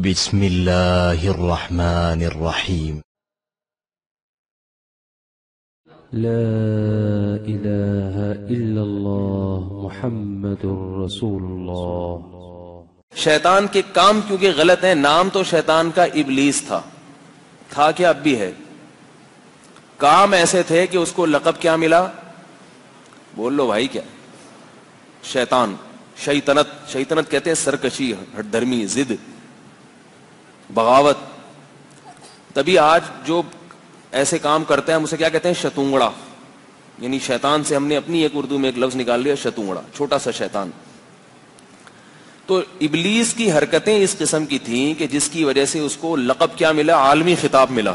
بسم اللہ الرحمن الرحیم لا الہ الا اللہ محمد رسول اللہ۔ شیطان کے کام کیونکہ غلط ہیں، نام تو شیطان کا ابلیس تھا کیا اب بھی ہے، کام ایسے تھے کہ اس کو لقب کیا ملا، بول لو بھائی کیا، شیطان، شیطنت کہتے ہیں سرکشی، ہٹ دھرمی، ضد، بغاوت۔ تبھی آج جو ایسے کام کرتے ہیں ہم اسے کیا کہتے ہیں، شتونگڑا، یعنی شیطان سے ہم نے اپنی ایک اردو میں ایک لفظ نکال لیا، شتونگڑا، چھوٹا سا شیطان۔ تو ابلیس کی حرکتیں اس قسم کی تھیں کہ جس کی وجہ سے اس کو لقب کیا ملا، عالمی خطاب ملا۔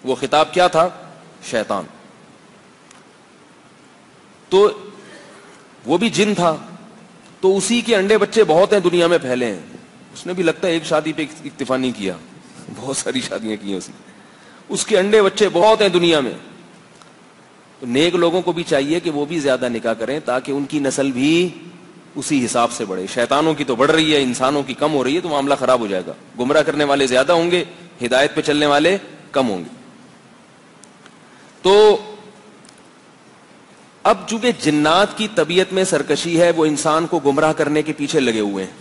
وہ خطاب کیا تھا، شیطان۔ تو وہ بھی جن تھا، تو اسی کے انڈے بچے بہت ہیں دنیا میں پھیلے ہیں۔ اس نے بھی لگتا ہے ایک شادی پہ اکتفا نہیں کیا، بہت ساری شادیاں کی ہیں اس نے، اس کے انڈے بچے بہت ہیں دنیا میں۔ تو نیک لوگوں کو بھی چاہیے کہ وہ بھی زیادہ نکاح کریں تاکہ ان کی نسل بھی اسی حساب سے بڑھے۔ شیطانوں کی تو بڑھ رہی ہے، انسانوں کی کم ہو رہی ہے، تو معاملہ خراب ہو جائے گا، گمراہ کرنے والے زیادہ ہوں گے، ہدایت پہ چلنے والے کم ہوں گے۔ تو اب چونکہ جنات کی طبیعت میں سرکشی ہے، وہ انسان کو گمراہ کرنے کے پیچھے لگے ہوئے ہیں۔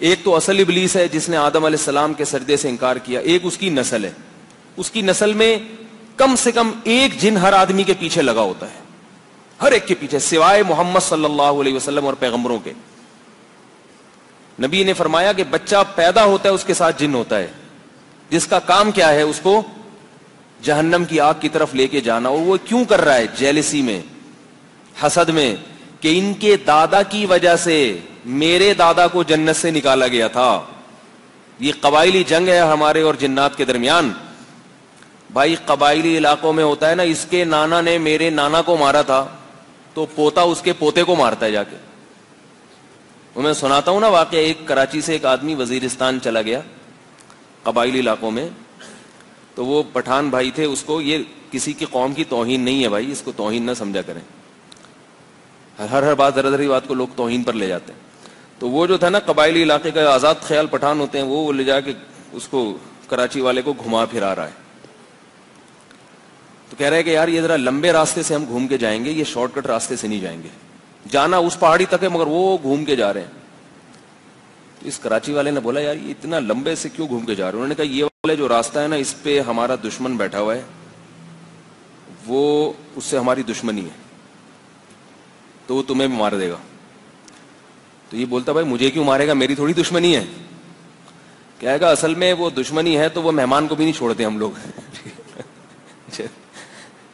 ایک تو اصل ابلیس ہے جس نے آدم علیہ السلام کے سجدے سے انکار کیا، ایک اس کی نسل ہے۔ اس کی نسل میں کم سے کم ایک جن ہر آدمی کے پیچھے لگا ہوتا ہے، ہر ایک کے پیچھے، سوائے محمد صلی اللہ علیہ وسلم اور پیغمبروں کے۔ نبی نے فرمایا کہ بچہ پیدا ہوتا ہے اس کے ساتھ جن ہوتا ہے، جس کا کام کیا ہے، اس کو جہنم کی آگ کی طرف لے کے جانا۔ اور وہ کیوں کر رہا ہے، جیلسی میں، حسد میں، کہ ان کے دادا کی وجہ سے میرے دادا کو جنت سے نکالا گیا تھا۔ یہ قبائلی جنگ ہے ہمارے اور جنات کے درمیان۔ بھائی قبائلی علاقوں میں ہوتا ہے نا، اس کے نانا نے میرے نانا کو مارا تھا تو پوتا اس کے پوتے کو مارتا ہے جا کے۔ میں سناتا ہوں نا واقعہ، ایک کراچی سے ایک آدمی وزیرستان چلا گیا قبائلی علاقوں میں، تو وہ پٹھان بھائی تھے، اس کو، یہ کسی کی قوم کی توہین نہیں ہے بھائی، اس کو توہین نہ سمجھا کریں، ہر بات ذرا ذرا بات کو لوگ توہین پر لے جاتے ہیں۔ تو وہ جو تھا نا قبائلی علاقے کا آزاد خیال پٹھان ہوتے ہیں، وہ لے جا کے اس کو کراچی والے کو گھما پھرا رہا ہے۔ تو کہہ رہا ہے کہ یار یہ ذرا لمبے راستے سے ہم گھوم کے جائیں گے، یہ شارٹ کٹ راستے سے نہیں جائیں گے، جانا اس پہاڑی تک ہے مگر وہ گھوم کے جا رہے ہیں۔ تو اس کراچی والے نے بولا یار یہ اتنا لمبے سے کیوں گھوم کے جا رہے ہیں؟ انہوں نے کہا یہ والے جو راستہ ہے نا، اس پہ ہمارا دشمن بیٹھا ہوا ہے، وہ اس سے ہماری دشمنی ہے، تو وہ تمہیں بھی مار دے گا۔ تو یہ بولتا بھائی مجھے کیوں مارے گا، میری تھوڑی دشمنی ہے۔ کہے گا اصل میں وہ دشمنی ہے تو وہ مہمان کو بھی نہیں چھوڑتے ہم لوگ۔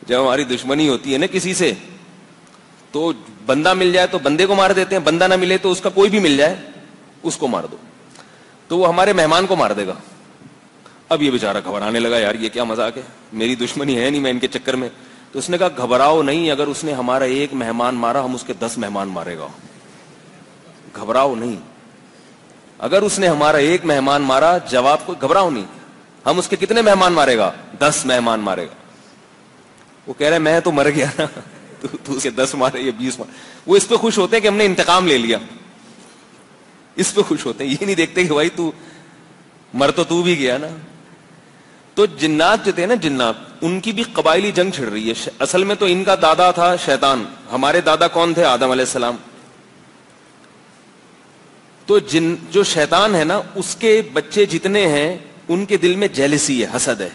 جب ہماری دشمنی ہوتی ہے نا کسی سے، تو بندہ مل جائے تو بندے کو مار دیتے ہیں، بندہ نہ ملے تو اس کا کوئی بھی مل جائے اس کو مار دو، تو وہ ہمارے مہمان کو مار دے گا۔ اب یہ بیچارہ گھبرانے لگا، یار یہ کیا مذاق ہے، میری دشمنی ہے نہیں، میں ان کے چکر میں۔ تو اس نے کہا گھبراؤ نہیں، اگر اس نے ہمارا ایک مہمان مارا ہم اس کے 10 مہمان مارے گا، گھبراؤ نہیں۔ اگر اس نے ہمارا ایک مہمان مارا، جواب کو گھبراؤ نہیں، ہم اس کے کتنے مہمان مارے گا، 10 مہمان مارے گا۔ وہ کہہ رہے میں تو مر گیا نا، تو اسے 10 مارے یا 20 مارے۔ وہ اس پہ خوش ہوتے ہیں کہ ہم نے انتقام لے لیا، اس پہ خوش ہوتے ہیں، یہ نہیں دیکھتے کہ بھائی تو مر تو بھی گیا نا۔ تو جنات جو تھے نا، جنات، ان کی بھی قبائلی جنگ چھڑ رہی ہے۔ اصل میں تو ان کا دادا تھا شیطان، ہمارے دادا کون تھے، آدم علیہ السلام۔ تو جو شیطان ہے نا، اس کے بچے جتنے ہیں ان کے دل میں جیلسی ہے، حسد ہے،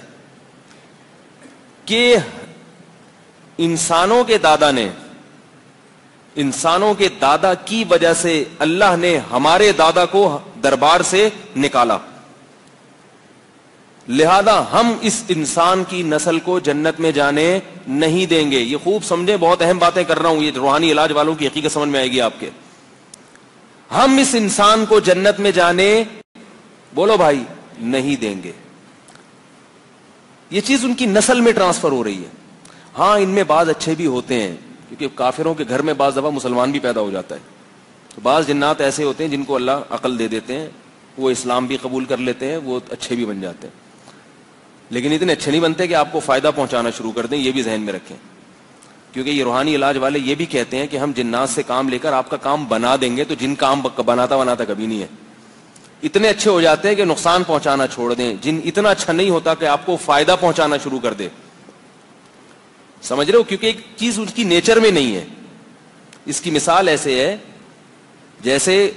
کہ انسانوں کے دادا کی وجہ سے اللہ نے ہمارے دادا کو دربار سے نکالا، لہذا ہم اس انسان کی نسل کو جنت میں جانے نہیں دیں گے۔ یہ خوب سمجھیں، بہت اہم باتیں کر رہا ہوں، یہ روحانی علاج والوں کی حقیقت سمجھ میں آئے گی آپ کے۔ ہم اس انسان کو جنت میں جانے، بولو بھائی، نہیں دیں گے۔ یہ چیز ان کی نسل میں ٹرانسفر ہو رہی ہے۔ ہاں ان میں بعض اچھے بھی ہوتے ہیں، کیونکہ کافروں کے گھر میں بعض دفعہ مسلمان بھی پیدا ہو جاتا ہے، تو بعض جنات ایسے ہوتے ہیں جن کو اللہ عقل دے دیتے ہیں، وہ اسلام بھی قبول کر لیتے ہیں، وہ اچھے بھی بن جاتے ہیں، لیکن اتنے اچھے نہیں بنتے کہ آپ کو فائدہ پہنچانا شروع کر دیں، یہ بھی ذہن میں رکھیں۔ کیونکہ یہ روحانی علاج والے یہ بھی کہتے ہیں کہ ہم جنات سے کام لے کر آپ کا کام بنا دیں گے، تو جن کام بناتا کبھی نہیں ہے، اتنے اچھے ہو جاتے ہیں کہ نقصان پہنچانا چھوڑ دیں. جن اتنا اچھا نہیں ہوتا کہ آپ کو فائدہ پہنچانا شروع کر دے. سمجھ رہے ہو؟ کیونکہ ایک چیز اس کی نیچر میں نہیں ہے. اس کی مثال ایسے ہے جیسے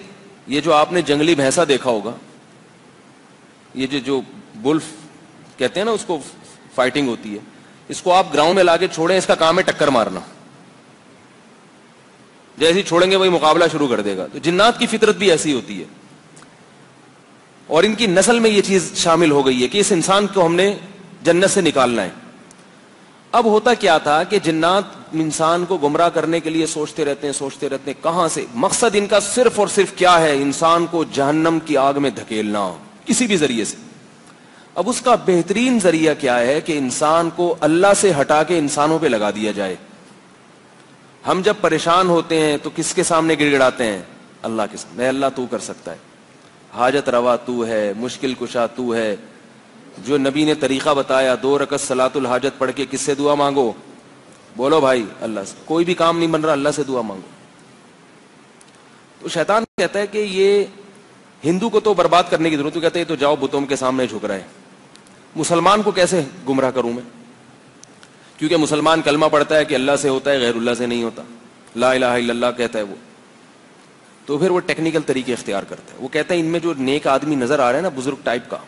یہ جو آپ نے جنگلی بھینسا دیکھا ہوگا, یہ جو بولف کہتے ہیں نا, اس کو فائٹنگ ہوتی ہے, اس کو آپ گراؤنڈ میں لا کے چھوڑیں, اس کا کام ہے ٹکر مارنا. جیسے ہی چھوڑیں گے وہی مقابلہ شروع کر دے گا. تو جنات کی فطرت بھی ایسی ہوتی ہے, اور ان کی نسل میں یہ چیز شامل ہو گئی ہے کہ اس انسان کو ہم نے جنت سے نکالنا ہے. اب ہوتا کیا تھا کہ جنات انسان کو گمراہ کرنے کے لیے سوچتے رہتے ہیں کہاں سے. مقصد ان کا صرف اور صرف کیا ہے؟ انسان کو جہنم کی آگ میں دھکیلنا کسی بھی ذریعے سے. اب اس کا بہترین ذریعہ کیا ہے کہ انسان کو اللہ سے ہٹا کے انسانوں پہ لگا دیا جائے. ہم جب پریشان ہوتے ہیں تو کس کے سامنے گڑ گڑاتے ہیں؟ اللہ کے سامنے. اللہ تو کر سکتا ہے, حاجت روا تو ہے, مشکل کشا تو ہے. جو نبی نے طریقہ بتایا 2 رکعت صلاۃ الحاجت پڑھ کے کس سے دعا مانگو؟ بولو بھائی, اللہ سے. کوئی بھی کام نہیں بن رہا, اللہ سے دعا مانگو. تو شیطان کہتا ہے کہ یہ ہندو کو تو برباد کرنے کی ضرورت ہے, کہتے ہیں تو جاؤ بتوں کے سامنے جھک رہے ہیں. مسلمان کو کیسے گمراہ کروں میں؟ کیونکہ مسلمان کلمہ پڑھتا ہے کہ اللہ سے ہوتا ہے, غیر اللہ سے نہیں ہوتا, لا الہ الا اللہ کہتا ہے وہ. تو پھر وہ ٹیکنیکل طریقے اختیار کرتا ہے. وہ کہتا ہے ان میں جو نیک آدمی نظر آ رہا ہے نا, بزرگ ٹائپ کا,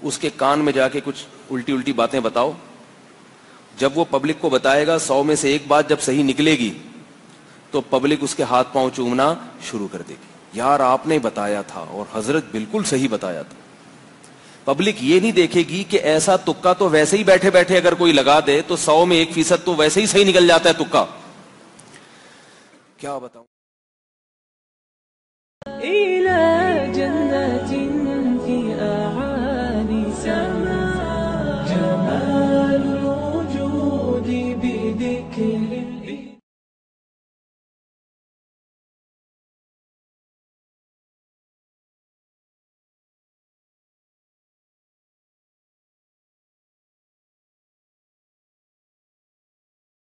اس کے کان میں جا کے کچھ الٹی الٹی باتیں بتاؤ. جب وہ پبلک کو بتائے گا 100 میں سے ایک بات جب صحیح نکلے گی تو پبلک اس کے ہاتھ پاؤں چومنا شروع کر دے گی. یار آپ نے بتایا تھا, اور حضرت بالکل صحیح بتایا تھا. پبلک یہ نہیں دیکھے گی کہ ایسا تکا تو ویسے ہی بیٹھے بیٹھے اگر کوئی لگا دے تو 100 میں 1% تو ویسے ہی صحیح نکل جاتا ہے تکا. کیا بتاؤں.